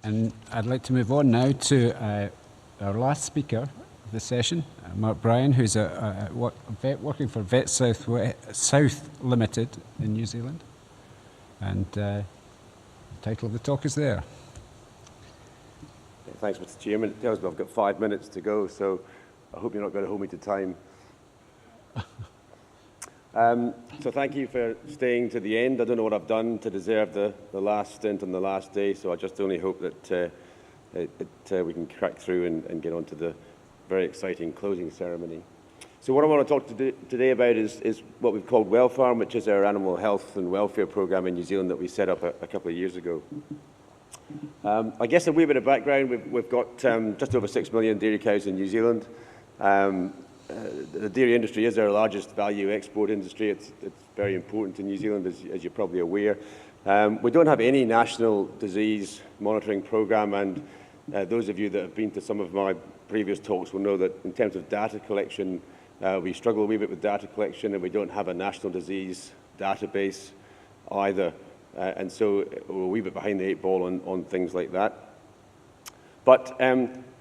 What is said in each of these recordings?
And I'd like to move on now to our last speaker of the session, Bryan, who's a vet working for VetSouth Limited in New Zealand. And the title of the talk is there. Thanks, Mr. Chairman. It tells me I've got 5 minutes to go, so I hope you're not going to hold me to time. So thank you for staying to the end. I don't know what I've done to deserve the last stint on the last day, so I just only hope that we can crack through and get on to the very exciting closing ceremony. So what I want to talk today about is what we've called WellFarm, which is our animal health and welfare program in New Zealand that we set up a couple of years ago. I guess a wee bit of background, we've got just over 6 million dairy cows in New Zealand. The dairy industry is our largest value export industry. It's very important in New Zealand, as you're probably aware. We don't have any national disease monitoring program, and those of you that have been to some of my previous talks will know that in terms of data collection, we struggle a wee bit with data collection, and we don't have a national disease database either. And so we're a wee bit behind the 8 ball on things like that. But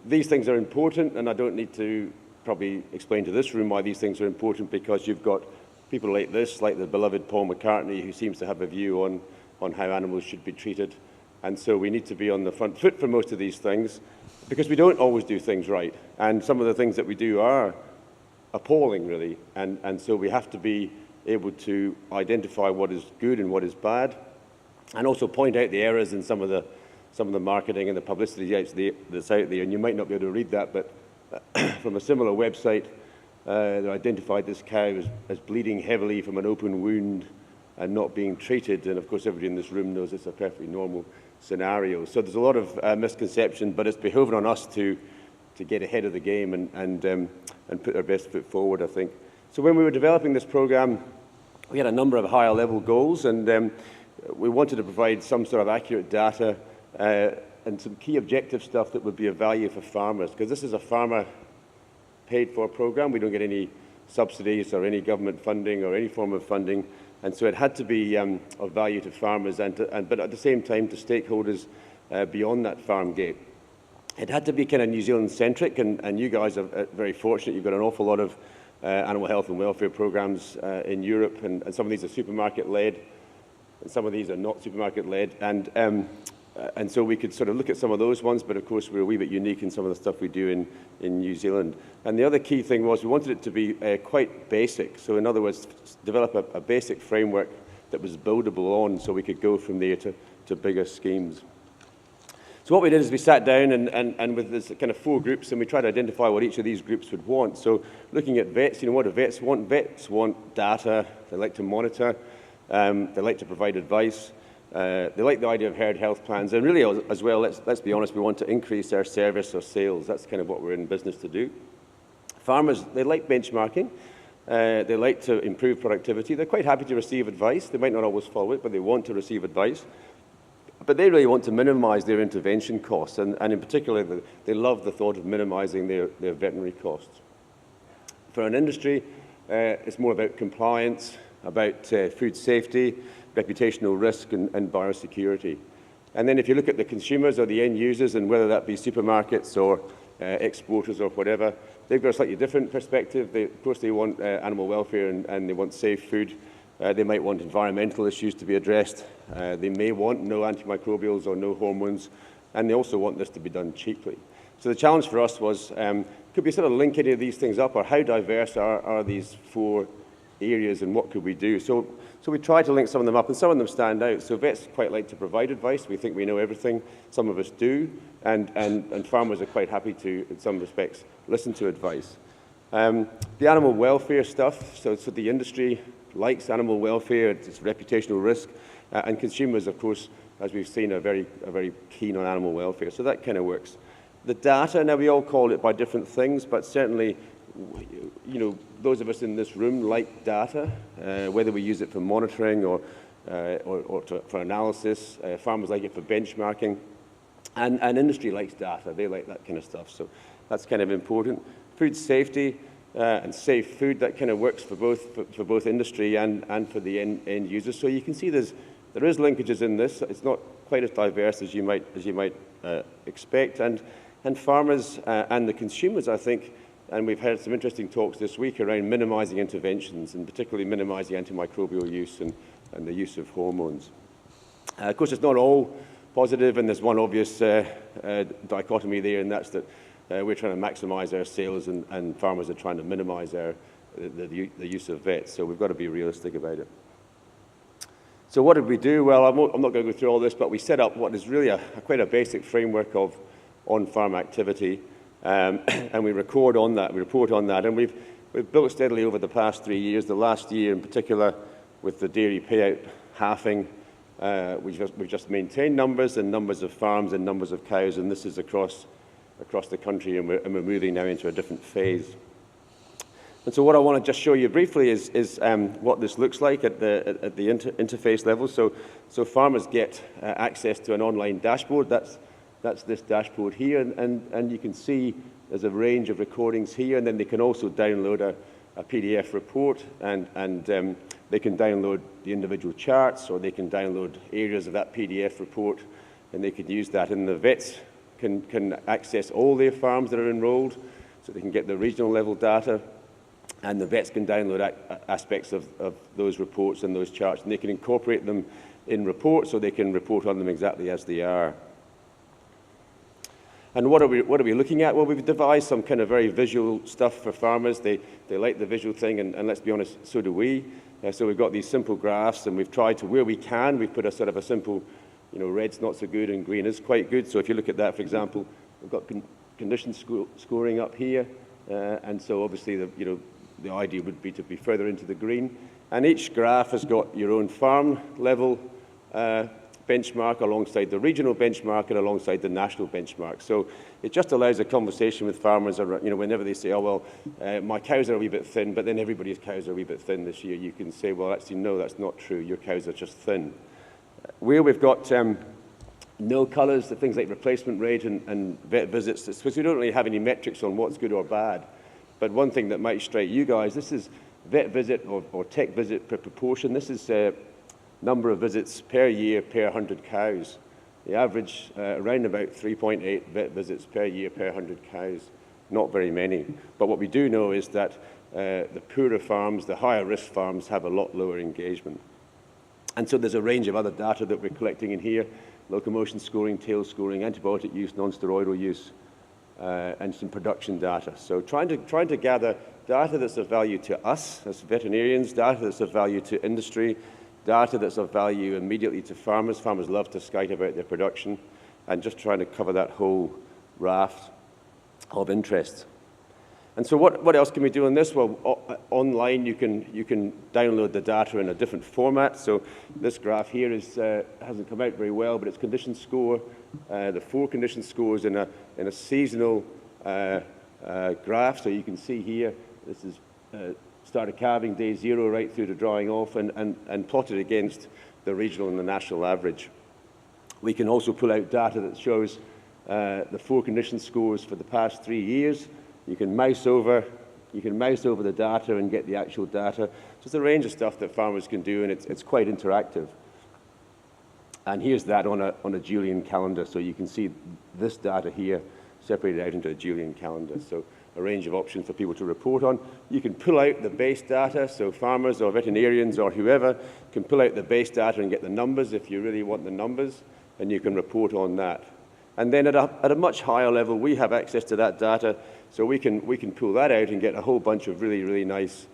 these things are important, and I don't need to probably explain to this room why these things are important, because you've got people like this, like the beloved Paul McCartney, who seems to have a view on how animals should be treated. And so we need to be on the front foot for most of these things, because we don't always do things right. And some of the things that we do are appalling, really. And so we have to be able to identify what is good and what is bad, and also point out the errors in some of the marketing and the publicity that's out there. And you might not be able to read that, but from a similar website, they identified this cow as bleeding heavily from an open wound and not being treated. And of course, everybody in this room knows it's a perfectly normal scenario. So there's a lot of misconception, but it's behoving on us to get ahead of the game and put our best foot forward, I think. So when we were developing this program, we had a number of higher level goals, and we wanted to provide some sort of accurate data and some key objective stuff that would be of value for farmers, because this is a farmer paid for program. We don't get any subsidies or any government funding or any form of funding, and so it had to be of value to farmers but at the same time to stakeholders beyond that farm gate. It had to be kind of New Zealand centric, and you guys are very fortunate. You've got an awful lot of animal health and welfare programs in Europe, and some of these are supermarket led, and some of these are not supermarket led, and so we could sort of look at some of those ones, but of course we're a wee bit unique in some of the stuff we do in New Zealand. And the other key thing was we wanted it to be quite basic. So in other words, develop a basic framework that was buildable on, so we could go from there to bigger schemes. So what we did is we sat down and with this kind of 4 groups, and we tried to identify what each of these groups would want. So looking at vets, what do vets want? Vets want data. They like to monitor. They like to provide advice. They like the idea of herd health plans, and really as well, let's be honest, we want to increase our service or sales. That's kind of what we're in business to do. Farmers, they like benchmarking. They like to improve productivity. They're quite happy to receive advice. They might not always follow it, but they want to receive advice. But they really want to minimize their intervention costs, and in particular, they love the thought of minimizing their veterinary costs. For an industry, it's more about compliance, about food safety, reputational risk, and biosecurity. And then if you look at the consumers or the end users, and whether that be supermarkets or exporters or whatever, they've got a slightly different perspective. Of course, they want animal welfare and they want safe food. They might want environmental issues to be addressed. They may want no antimicrobials or no hormones, and they also want this to be done cheaply. So the challenge for us was, could we sort of link any of these things up, or how diverse are these 4 areas, and what could we do? So we try to link some of them up, and some of them stand out. So vets quite like to provide advice. We think we know everything. Some of us do, and farmers are quite happy to, in some respects, listen to advice. The animal welfare stuff, so the industry likes animal welfare. It's reputational risk, and consumers, of course, as we've seen, are very keen on animal welfare. So that kind of works. The data, now we all call it by different things, but certainly, those of us in this room like data, whether we use it for monitoring or for analysis. Farmers like it for benchmarking, and industry likes data. They like that kind of stuff. So that's kind of important. Food safety and safe food, that kind of works for both industry and for the end users. So you can see there is linkages in this. It's not quite as diverse as you might expect. And farmers and the consumers, I think, and we've heard some interesting talks this week around minimising interventions, and particularly minimising antimicrobial use and the use of hormones. Of course, it's not all positive, and there's one obvious dichotomy there, and that's that we're trying to maximise our sales, and farmers are trying to minimise the use of vets. So we've got to be realistic about it. So what did we do? Well, I'm not going to go through all this, but we set up what is really quite a basic framework of on-farm activity, and we report on that, and we've built steadily over the past 3 years. The last year in particular, with the dairy payout halving, we've just maintained numbers of farms and numbers of cows, and this is across the country, and we're moving now into a different phase. And so what I want to just show you briefly is what this looks like at the interface level. So farmers get access to an online dashboard. That's this dashboard here, and you can see there's a range of recordings here, and then they can also download a PDF report, and they can download the individual charts, or they can download areas of that PDF report, and they can use that. And the vets can access all their farms that are enrolled, so they can get the regional level data, and the vets can download aspects of those reports and those charts, and they can incorporate them in reports, so they can report on them exactly as they are. And what are we looking at? Well, we've devised some kind of very visual stuff for farmers. They like the visual thing, and let's be honest, so do we. So we've got these simple graphs, and we've tried to, where we can, we've put a sort of a simple, red's not so good and green is quite good. So if you look at that, for example, we've got condition scoring up here, and so obviously the idea would be to be further into the green. And each graph has got your own farm level benchmark alongside the regional benchmark and alongside the national benchmark. So it just allows a conversation with farmers, whenever they say, oh, well, my cows are a wee bit thin, but then everybody's cows are a wee bit thin this year, you can say, well, actually, no, that's not true. Your cows are just thin. Where we've got no colours, the things like replacement rate and vet visits, because we don't really have any metrics on what's good or bad. But one thing that might strike you guys, this is vet visit or tech visit per proportion. This is number of visits per year per 100 cows. The average around about 3.8 vet visits per year per 100 cows. Not very many. But what we do know is that the poorer farms, the higher risk farms, have a lot lower engagement. And so there's a range of other data that we're collecting in here: locomotion scoring, tail scoring, antibiotic use, non-steroidal use, and some production data. So trying to gather data that's of value to us as veterinarians, data that's of value to industry, data that's of value immediately to farmers. Farmers love to skite about their production, and just trying to cover that whole raft of interest. And so what else can we do on this? Well, online you can download the data in a different format. So this graph here hasn't come out very well, but it's condition score, the 4 condition scores in a seasonal graph. So you can see here, this is start of calving, day 0, right through to drying off, and plotted against the regional and the national average. We can also pull out data that shows the 4 condition scores for the past 3 years. You can mouse over the data and get the actual data. Just a range of stuff that farmers can do, and it's quite interactive. And here's that on a Julian calendar, so you can see this data here separated out into a Julian calendar. So a range of options for people to report on. You can pull out the base data, so farmers or veterinarians or whoever can pull out the base data and get the numbers if you really want the numbers, and you can report on that. And then at a much higher level, we have access to that data, so we can pull that out and get a whole bunch of really, really nice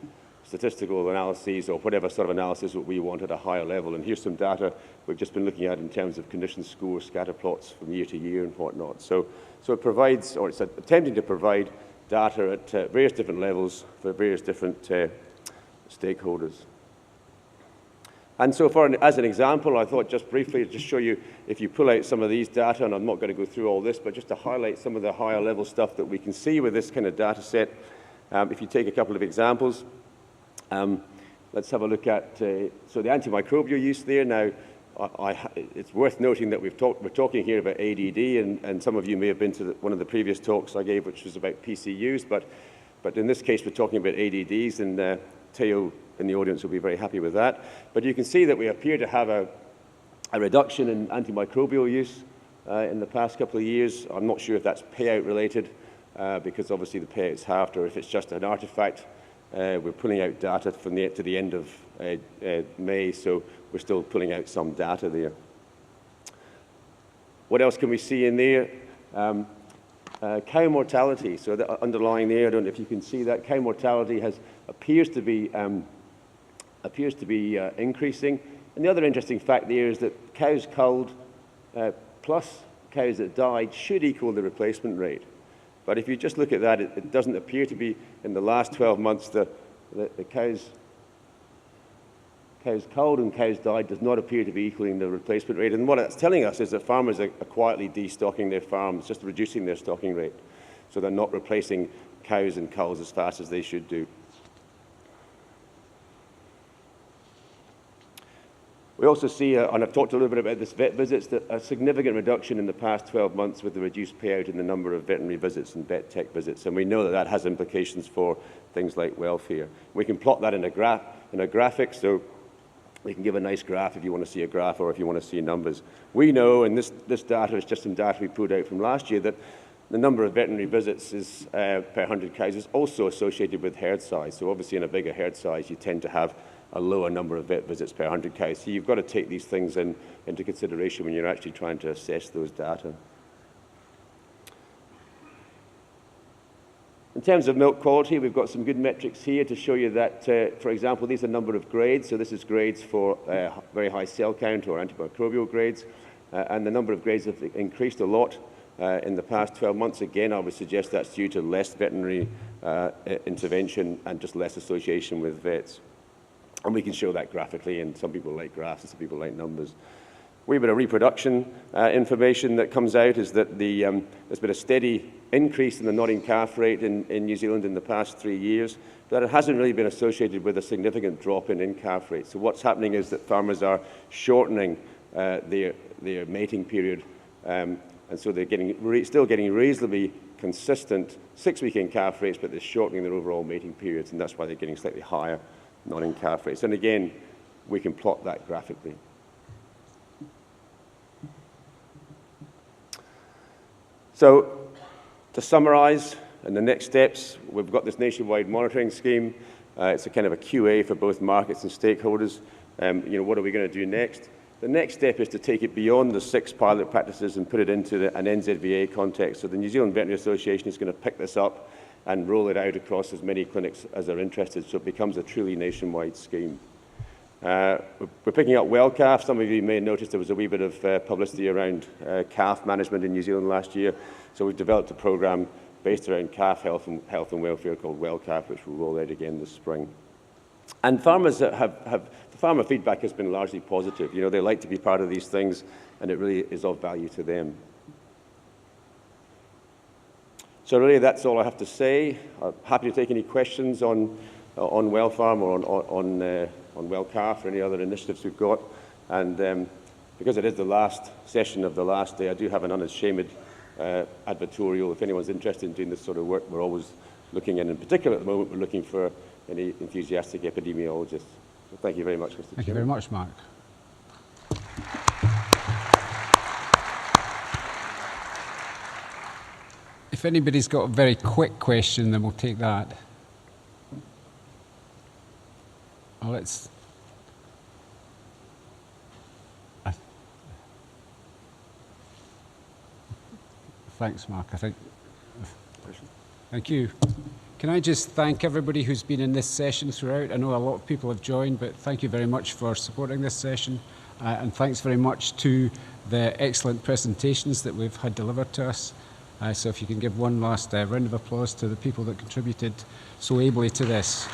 statistical analyses or whatever sort of analysis that we want at a higher level. And here's some data we've just been looking at in terms of condition scores, scatter plots from year to year and whatnot. So it provides, or it's attempting to provide, data at various different levels for various different stakeholders. And so as an example, I thought just briefly to show you, if you pull out some of these data, and I'm not going to go through all this, but just to highlight some of the higher level stuff that we can see with this kind of data set. If you take a couple of examples, let's have a look at, so the antimicrobial use there. Now, it's worth noting that we're talking here about ADD, and some of you may have been to one of the previous talks I gave, which was about PCUs, but in this case we're talking about ADDs, and Theo in the audience will be very happy with that. But you can see that we appear to have a reduction in antimicrobial use in the past couple of years. I'm not sure if that's payout related, because obviously the payout's halved, or if it's just an artifact. We're pulling out data from to the end of May, so we're still pulling out some data there. What else can we see in there? Cow mortality. So the underlying there, I don't know if you can see that. Cow mortality appears to be increasing. And the other interesting fact there is that cows culled plus cows that died should equal the replacement rate. But if you just look at that, it doesn't appear to be, in the last 12 months, the cows culled and cows died does not appear to be equaling the replacement rate. And what it's telling us is that farmers are quietly destocking their farms, just reducing their stocking rate. So they're not replacing cows and culls as fast as they should do. We also see, and I've talked a little bit about this, vet visits, that a significant reduction in the past 12 months with the reduced payout in the number of veterinary visits and vet tech visits. And we know that that has implications for things like welfare. We can plot that in a graphic, so we can give a nice graph if you want to see a graph or if you want to see numbers. We know, and this data is just some data we pulled out from last year, that the number of veterinary visits is, per 100 cows is also associated with herd size. So obviously in a bigger herd size, you tend to have a lower number of vet visits per 100 cows. So you've got to take these things into consideration when you're actually trying to assess those data. In terms of milk quality, we've got some good metrics here to show you that, for example, these are number of grades. So this is grades for very high cell count or antimicrobial grades. And the number of grades have increased a lot in the past 12 months. Again, I would suggest that's due to less veterinary intervention and just less association with vets. And we can show that graphically, and some people like graphs and some people like numbers. A wee bit of reproduction information that comes out is that there's been a steady increase in the nodding calf rate in New Zealand in the past 3 years, but it hasn't really been associated with a significant drop in calf rate. So what's happening is that farmers are shortening their mating period, and so they're still getting reasonably consistent 6-week in calf rates, but they're shortening their overall mating periods, and that's why they're getting slightly higher non-in calf rates. And again, we can plot that graphically. So, to summarize, and the next steps, we've got this nationwide monitoring scheme. It's a kind of a QA for both markets and stakeholders. What are we going to do next? The next step is to take it beyond the 6 pilot practices and put it into an NZVA context. So the New Zealand Veterinary Association is going to pick this up and roll it out across as many clinics as are interested, so it becomes a truly nationwide scheme. We're picking up well calf. Some of you may have noticed there was a wee bit of publicity around calf management in New Zealand last year, so we've developed a programme based around calf health and welfare called Well Calf, which we'll roll out again this spring. And farmers the farmer feedback has been largely positive. They like to be part of these things, and it really is of value to them. So really, that's all I have to say. I'm happy to take any questions on Well Farm or on Well Calf or any other initiatives we've got. And because it is the last session of the last day, I do have an unashamed advertorial. If anyone's interested in doing this sort of work, we're always looking in particular at the moment, we're looking for any enthusiastic epidemiologists. So thank you very much, Mr. Chairman. Thank you very much, Mark. If anybody's got a very quick question, then we'll take that. Well, thanks, Mark. Thank you. Can I just thank everybody who's been in this session throughout? I know a lot of people have joined, but thank you very much for supporting this session. And thanks very much to the excellent presentations that we've had delivered to us. So if you can give one last round of applause to the people that contributed so ably to this.